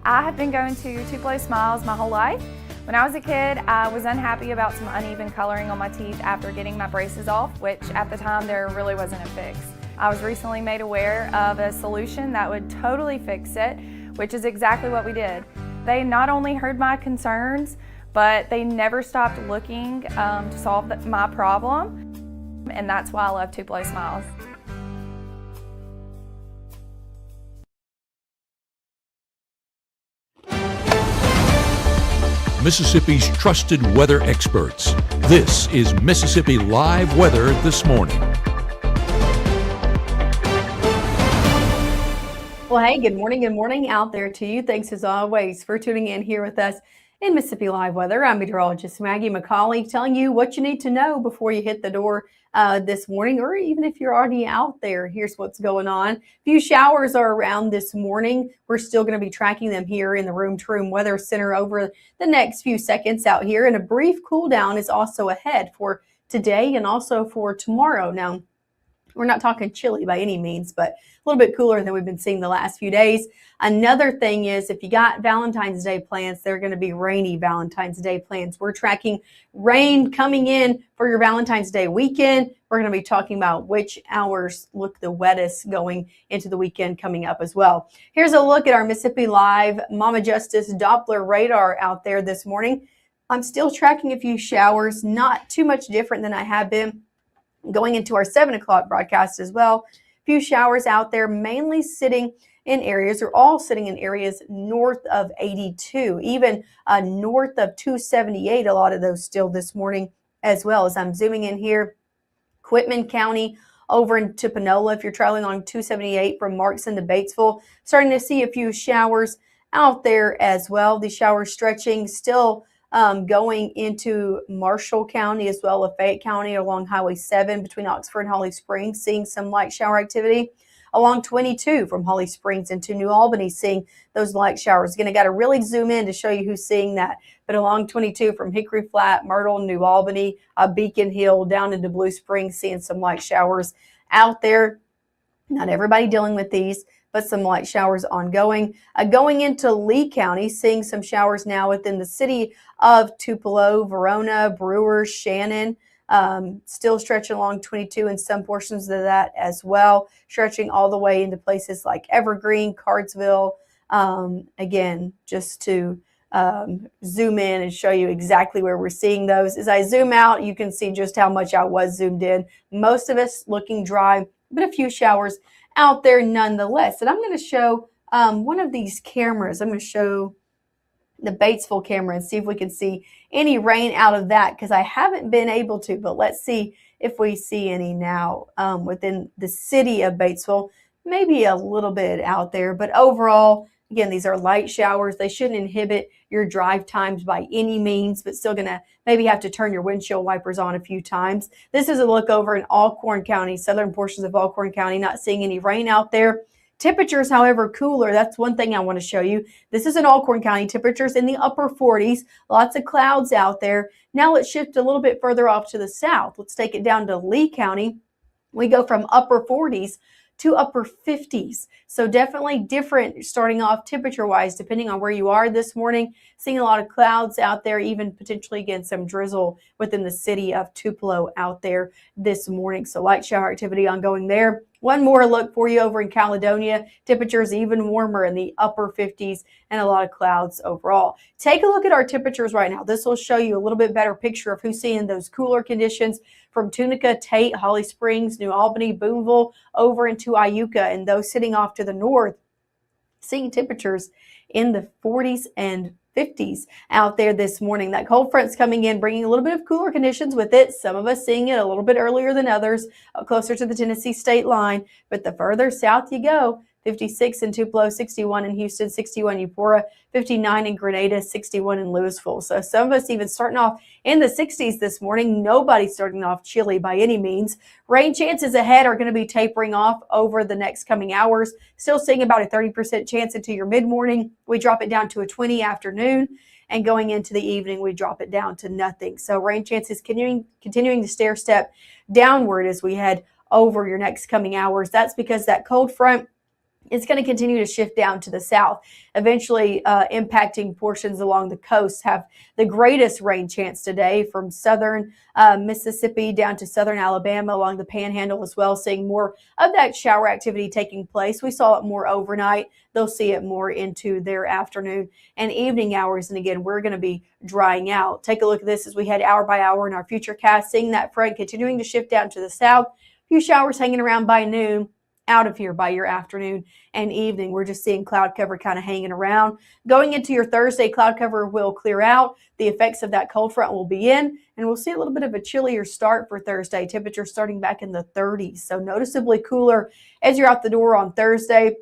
I have been going to Tupelo Smiles my whole life. When I was a kid, I was unhappy about some uneven coloring on my teeth after getting my braces off, which at the time there really wasn't a fix. I was recently made aware of a solution that would totally fix it, which is exactly what we did. They not only heard my concerns, but they never stopped looking to solve my problem, and that's why I love Tupelo Smiles. Mississippi's trusted weather experts. This is Mississippi Live Weather This Morning. Well, hey, good morning out there to you. Thanks as always for tuning in here with us in Mississippi Live Weather. I'm meteorologist Maggie McCauley, telling you what you need to know before you hit the door this morning, or even if you're already out there. Here's what's going on. A few showers are around this morning. We're still going to be tracking them here in the Room to Room Weather Center over the next few seconds out here. And a brief cool down is also ahead for today and also for tomorrow. Now, we're not talking chilly by any means, but a little bit cooler than we've been seeing the last few days. Another thing is, if you got Valentine's Day plans, they're going to be rainy Valentine's Day plans. We're tracking rain coming in for your Valentine's Day weekend. We're going to be talking about which hours look the wettest going into the weekend coming up as well. Here's a look at our Mississippi Live Mama Justice Doppler radar out there this morning. I'm still tracking a few showers, not too much different than I have been going into our 7 o'clock broadcast as well. A few showers out there, mainly sitting in areas, or all sitting in areas north of 82, even north of 278, a lot of those still this morning as well. As I'm zooming in here, Quitman County over into Panola, if you're traveling on 278 from Markson to Batesville, starting to see a few showers out there as well. These showers stretching still going into Marshall County as well as Fayette County along Highway 7 between Oxford and Holly Springs, seeing some light shower activity. Along 22 from Holly Springs into New Albany, seeing those light showers. Again, I got to really zoom in to show you who's seeing that. But along 22 from Hickory Flat, Myrtle, New Albany, Beacon Hill, down into Blue Springs, seeing some light showers out there. Not everybody dealing with these, but some light showers ongoing. Going into Lee County, seeing some showers now within the city of Tupelo, Verona, Brewer, Shannon. Still stretching along 22 in some portions of that as well, stretching all the way into places like Evergreen, Cardsville. Again, just to zoom in and show you exactly where we're seeing those. As I zoom out, you can see just how much I was zoomed in. Most of us looking dry, but a few showers out there nonetheless. And I'm going to show one of these cameras. I'm going to show the Batesville camera and see if we can see any rain out of that, because I haven't been able to, but let's see if we see any now within the city of Batesville. Maybe a little bit out there, but overall, again, these are light showers. They shouldn't inhibit your drive times by any means, but still gonna maybe have to turn your windshield wipers on a few times. This is a look over in Alcorn County, southern portions of Alcorn County, not seeing any rain out there. Temperatures, however, cooler. That's one thing I want to show you. This is in Alcorn County. Temperatures in the upper 40s. Lots of clouds out there. Now let's shift a little bit further off to the south. Let's take it down to Lee County. We go from upper 40s to upper 50s. So definitely different starting off temperature-wise, depending on where you are this morning. Seeing a lot of clouds out there, even potentially again some drizzle within the city of Tupelo out there this morning. So light shower activity ongoing there. One more look for you over in Caledonia. Temperatures even warmer in the upper 50s and a lot of clouds overall. Take a look at our temperatures right now. This will show you a little bit better picture of who's seeing those cooler conditions from Tunica, Tate, Holly Springs, New Albany, Boonville, over into Iuka, and those sitting off to the north, seeing temperatures in the 40s and 50s out there this morning. That cold front's coming in, bringing a little bit of cooler conditions with it. Some of us seeing it a little bit earlier than others, closer to the Tennessee state line. But the further south you go, 56 in Tupelo, 61 in Houston, 61 in Eupora, 59 in Grenada, 61 in Louisville. So some of us even starting off in the 60s this morning. Nobody starting off chilly by any means. Rain chances ahead are going to be tapering off over the next coming hours. Still seeing about a 30% chance into your mid-morning. We drop it down to a 20 afternoon. And going into the evening, we drop it down to nothing. So rain chances continuing to stair step downward as we head over your next coming hours. That's because that cold front It's going to continue to shift down to the south, eventually impacting portions along the coast. Have the greatest rain chance today from southern Mississippi down to southern Alabama, along the panhandle as well, seeing more of that shower activity taking place. We saw it more overnight. They'll see it more into their afternoon and evening hours. And again, we're going to be drying out. Take a look at this as we head hour by hour in our future cast, seeing that front continuing to shift down to the south. A few showers hanging around by noon. Out of here by your afternoon and evening. We're just seeing cloud cover kind of hanging around. Going into your Thursday, cloud cover will clear out. The effects of that cold front will be in, and we'll see a little bit of a chillier start for Thursday. Temperatures starting back in the 30s, so noticeably cooler as you're out the door on Thursday.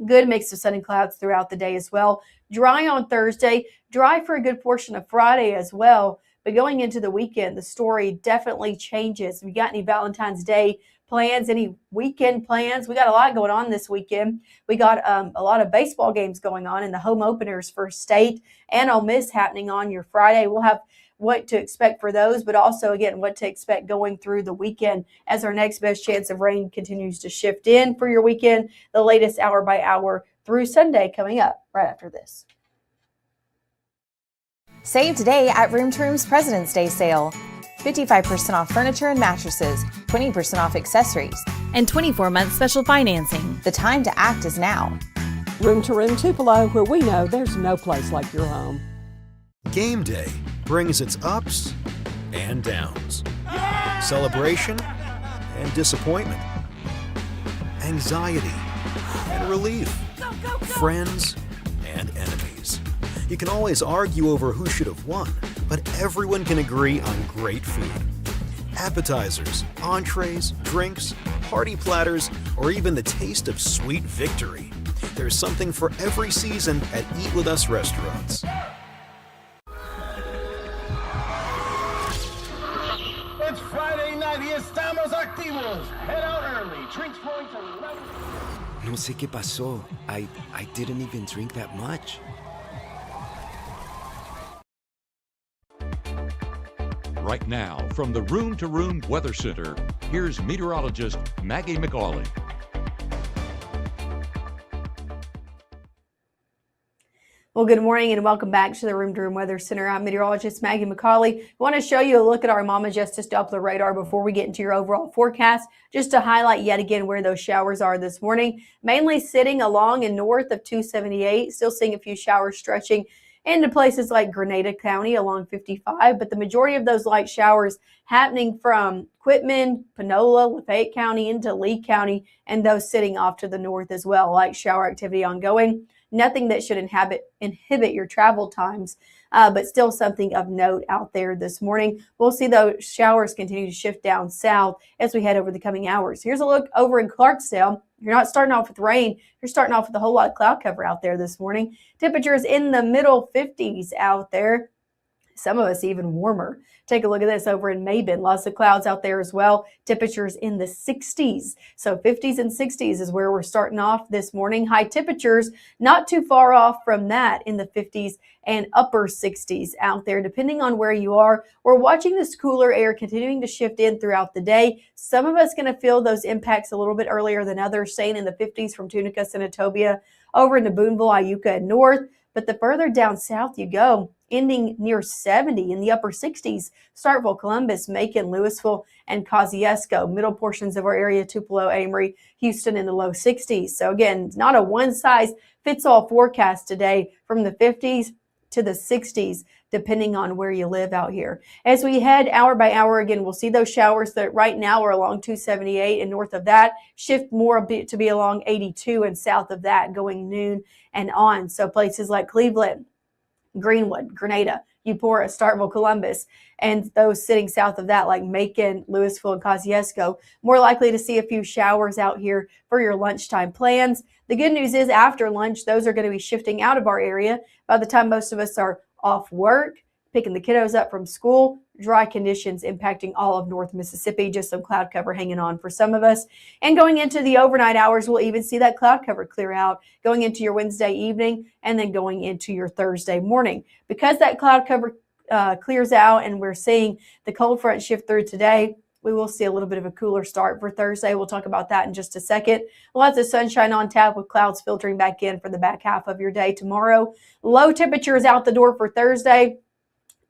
Good mix of sun and clouds throughout the day as well. Dry on Thursday, dry for a good portion of Friday as well. But going into the weekend, the story definitely changes. If you got any Valentine's Day plans, any weekend plans, we got a lot going on this weekend. We got a lot of baseball games going on in the home openers for State and Ole Miss happening on your Friday. We'll have what to expect for those, but also, again, what to expect going through the weekend as our next best chance of rain continues to shift in for your weekend. The latest hour by hour through Sunday coming up right after this. Save today at Room to Room's President's Day sale. 55% off furniture and mattresses, 20% off accessories, and 24-month special financing. The time to act is now. Room to Room Tupelo, where we know there's no place like your home. Game day brings its ups and downs. Celebration and disappointment. Anxiety and relief. Friends and enemies. You can always argue over who should have won, but everyone can agree on great food. Appetizers, entrees, drinks, party platters, or even the taste of sweet victory. There's something for every season at Eat With Us restaurants. It's Friday night y estamos activos. Head out early. Drinks flowing to level. No sé qué pasó. I didn't even drink that much. Right now, from the Room to Room Weather Center, here's meteorologist Maggye McCauley. Well, good morning and welcome back to the Room to Room Weather Center. I'm meteorologist Maggye McCauley. I want to show you a look at our Mama Justice Doppler radar before we get into your overall forecast, just to highlight yet again where those showers are this morning. Mainly sitting along and north of 278, still seeing a few showers stretching into places like Grenada County along 55, but the majority of those light showers happening from Quitman, Panola, Lafayette County into Lee County, and those sitting off to the north as well. Light shower activity ongoing. Nothing that should inhibit your travel times, but still something of note out there this morning. We'll see those showers continue to shift down south as we head over the coming hours. Here's a look over in Clarksdale. You're not starting off with rain. You're starting off with a whole lot of cloud cover out there this morning. Temperatures in the middle 50s out there. Some of us even warmer. Take a look at this over in Mabin. Lots of clouds out there as well. Temperatures in the 60s. So 50s and 60s is where we're starting off this morning. High temperatures not too far off from that in the 50s and upper 60s out there, depending on where you are. We're watching this cooler air continuing to shift in throughout the day. Some of us going to feel those impacts a little bit earlier than others, staying in the 50s from Tunica, Senatobia, over into Boonville, Iuka, and north. But the further down south you go, ending near 70 in the upper 60s, Starkville, Columbus, Macon, Louisville, and Kosciuszko. Middle portions of our area, Tupelo, Amory, Houston in the low 60s. So again, not a one-size-fits-all forecast today from the 50s to the 60s, depending on where you live out here. As we head hour by hour, again, we'll see those showers that right now are along 278 and north of that, shift more a bit to be along 82 and south of that, going noon and on. So places like Cleveland, Greenwood, Grenada, Eupora, Starkville, Columbus, and those sitting south of that like Macon, Louisville, and Kosciuszko, more likely to see a few showers out here for your lunchtime plans. The good news is after lunch, those are going to be shifting out of our area. By the time most of us are off work, picking the kiddos up from school, dry conditions impacting all of North Mississippi, just some cloud cover hanging on for some of us. And going into the overnight hours, we'll even see that cloud cover clear out going into your Wednesday evening and then going into your Thursday morning. Because that cloud cover clears out and we're seeing the cold front shift through today, we will see a little bit of a cooler start for Thursday. We'll talk about that in just a second. Lots of sunshine on tap with clouds filtering back in for the back half of your day tomorrow. Low temperatures out the door for Thursday,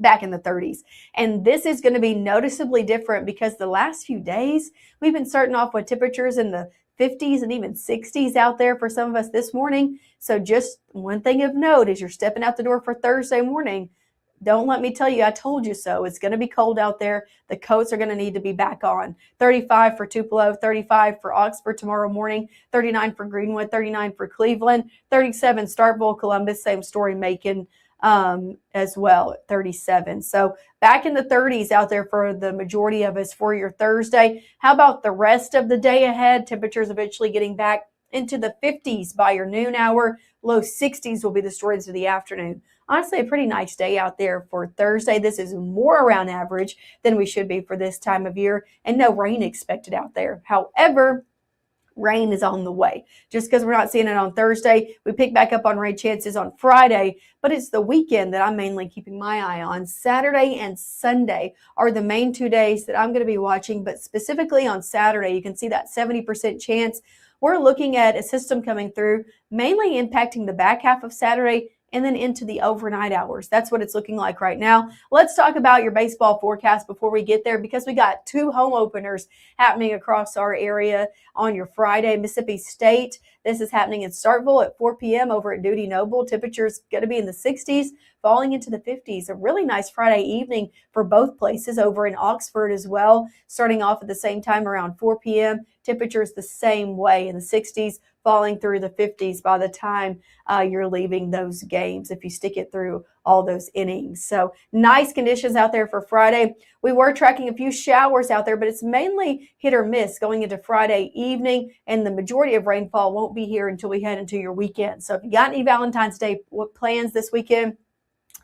back in the 30s. And this is going to be noticeably different because the last few days we've been starting off with temperatures in the 50s and even 60s out there for some of us this morning. So just one thing of note as you're stepping out the door for Thursday morning, don't let me tell you I told you so. It's going to be cold out there. The coats are going to need to be back on. 35 for Tupelo, 35 for Oxford tomorrow morning, 39 for Greenwood, 39 for Cleveland, 37 Starkville, Columbus, same story, Macon as well at 37. So back in the 30s out there for the majority of us for your Thursday. How about the rest of the day ahead? Temperatures eventually getting back into the 50s by your noon hour. Low 60s will be the story into the afternoon. Honestly, a pretty nice day out there for Thursday. This is more around average than we should be for this time of year, and no rain expected out there. However, rain is on the way. Just because we're not seeing it on Thursday, we pick back up on rain chances on Friday, but it's the weekend that I'm mainly keeping my eye on. Saturday and Sunday are the main 2 days that I'm going to be watching, but specifically on Saturday, you can see that 70% chance. We're looking at a system coming through, mainly impacting the back half of Saturday and then into the overnight hours. That's what it's looking like right now. Let's talk about your baseball forecast before we get there, because we got 2 home openers happening across our area on your Friday. Mississippi State, this is happening in Starkville at 4 p.m. over at Duty Noble. Temperatures going to be in the 60s, falling into the 50s. A really nice Friday evening for both places over in Oxford as well, starting off at the same time around 4 p.m. Temperatures the same way in the 60s, falling through the 50s by the time you're leaving those games if you stick it through all those innings. So nice conditions out there for Friday. We were tracking a few showers out there, but it's mainly hit or miss going into Friday evening, and the majority of rainfall won't be here until we head into your weekend. So if you got any Valentine's Day plans this weekend,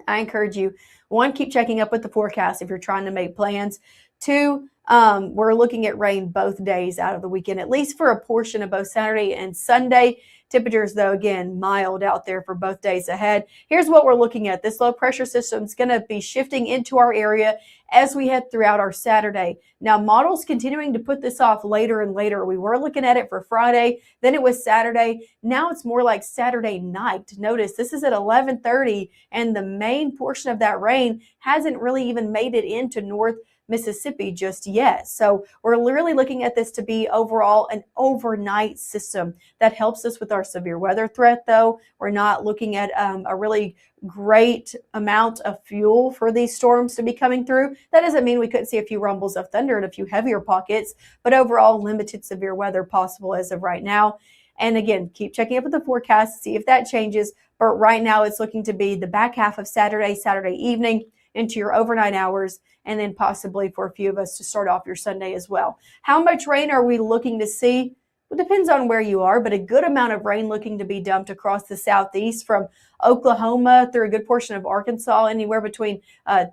I encourage you, 1, keep checking up with the forecast if you're trying to make plans. 2, we're looking at rain both days out of the weekend, at least for a portion of both Saturday and Sunday. Temperatures, though, again, mild out there for both days ahead. Here's what we're looking at. This low pressure system is going to be shifting into our area as we head throughout our Saturday. Now, models continuing to put this off later and later. We were looking at it for Friday, then it was Saturday. Now it's more like Saturday night. Notice this is at 11:30, and the main portion of that rain hasn't really even made it into North Mississippi just yet. So we're literally looking at this to be overall an overnight system that helps us with our severe weather threat, though. We're not looking at a really great amount of fuel for these storms to be coming through. That doesn't mean we couldn't see a few rumbles of thunder and a few heavier pockets, but overall limited severe weather possible as of right now. And again, keep checking up with the forecast, see if that changes. But right now it's looking to be the back half of Saturday evening into your overnight hours, and then possibly for a few of us to start off your Sunday as well. How much rain are we looking to see? It depends on where you are, but a good amount of rain looking to be dumped across the southeast from Oklahoma through a good portion of Arkansas, anywhere between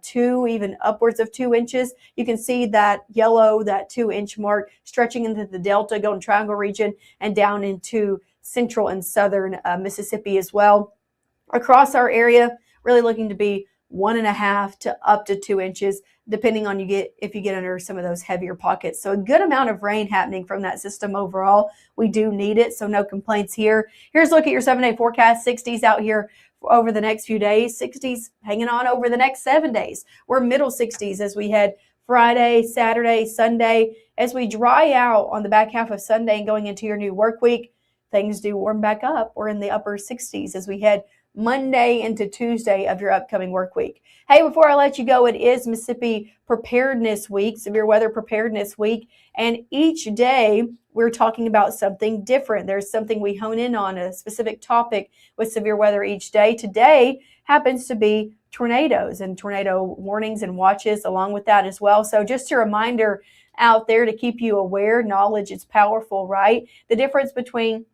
2, even upwards of 2 inches. You can see that yellow, that 2-inch mark stretching into the Delta, Golden Triangle region, and down into central and southern Mississippi as well. Across our area, really looking to be 1.5 to up to 2 inches, depending on if you get under some of those heavier pockets. So a good amount of rain happening from that system overall. We do need it, so no complaints here. Here's a look at your 7-day forecast. 60s out here over the next few days. 60s hanging on over the next 7 days. We're middle 60s as we head Friday, Saturday, Sunday. As we dry out on the back half of Sunday and going into your new work week, things do warm back up. We're in the upper 60s as we head Monday into Tuesday of your upcoming work week. Hey, before I let you go, it is Mississippi Preparedness Week, Severe Weather Preparedness Week, and each day we're talking about something different. There's something we hone in on, a specific topic with severe weather each day. Today happens to be tornadoes and tornado warnings and watches along with that as well. So just a reminder out there to keep you aware. Knowledge is powerful, right? The difference between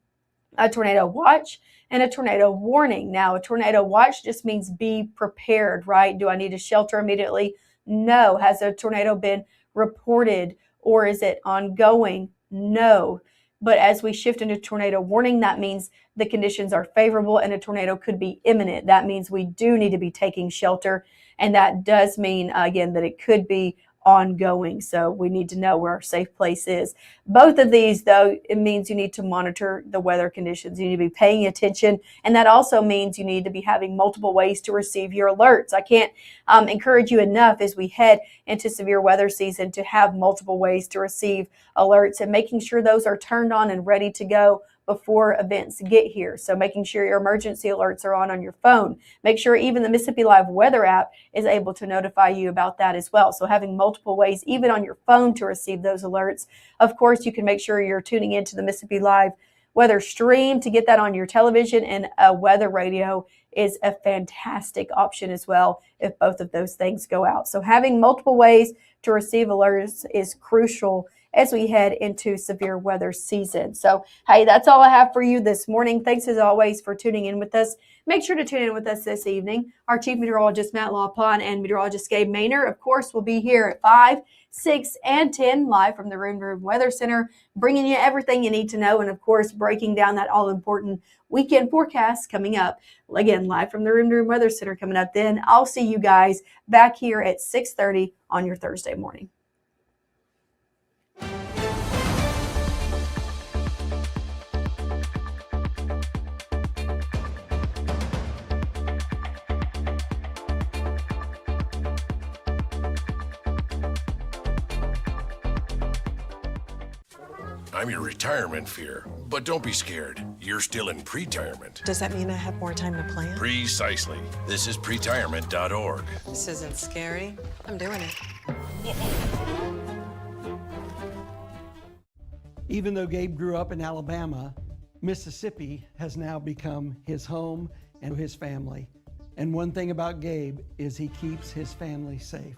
a tornado watch and a tornado warning. Now, a tornado watch just means be prepared, right? Do I need to shelter immediately? No. Has a tornado been reported or is it ongoing? No. But as we shift into tornado warning, that means the conditions are favorable and a tornado could be imminent. That means we do need to be taking shelter. And that does mean, again, that it could be ongoing. So we need to know where our safe place is. Both of these, though, it means you need to monitor the weather conditions. You need to be paying attention, and that also means you need to be having multiple ways to receive your alerts. I can't encourage you enough as we head into severe weather season to have multiple ways to receive alerts and making sure those are turned on and ready to go before events get here. So making sure your emergency alerts are on your phone. Make sure even the Mississippi Live weather app is able to notify you about that as well. So having multiple ways, even on your phone, to receive those alerts. Of course, you can make sure you're tuning into the Mississippi Live weather stream to get that on your television, and a weather radio is a fantastic option as well if both of those things go out. So having multiple ways to receive alerts is crucial as we head into severe weather season. So, hey, that's all I have for you this morning. Thanks as always for tuning in with us. Make sure to tune in with us this evening. Our Chief Meteorologist Matt Lawpon and Meteorologist Gabe Maynor, of course, will be here at 5, 6, and 10 live from the Room to Room Weather Center, bringing you everything you need to know, and of course, breaking down that all-important weekend forecast coming up. Again, live from the Room to Room Weather Center coming up then. I'll see you guys back here at 6:30 on your Thursday morning. I'm your retirement fear, but don't be scared. You're still in pre-tirement. Does that mean I have more time to plan? Precisely. This is pretirement.org. This isn't scary. I'm doing it. Even though Gabe grew up in Alabama, Mississippi has now become his home and his family. And one thing about Gabe is he keeps his family safe.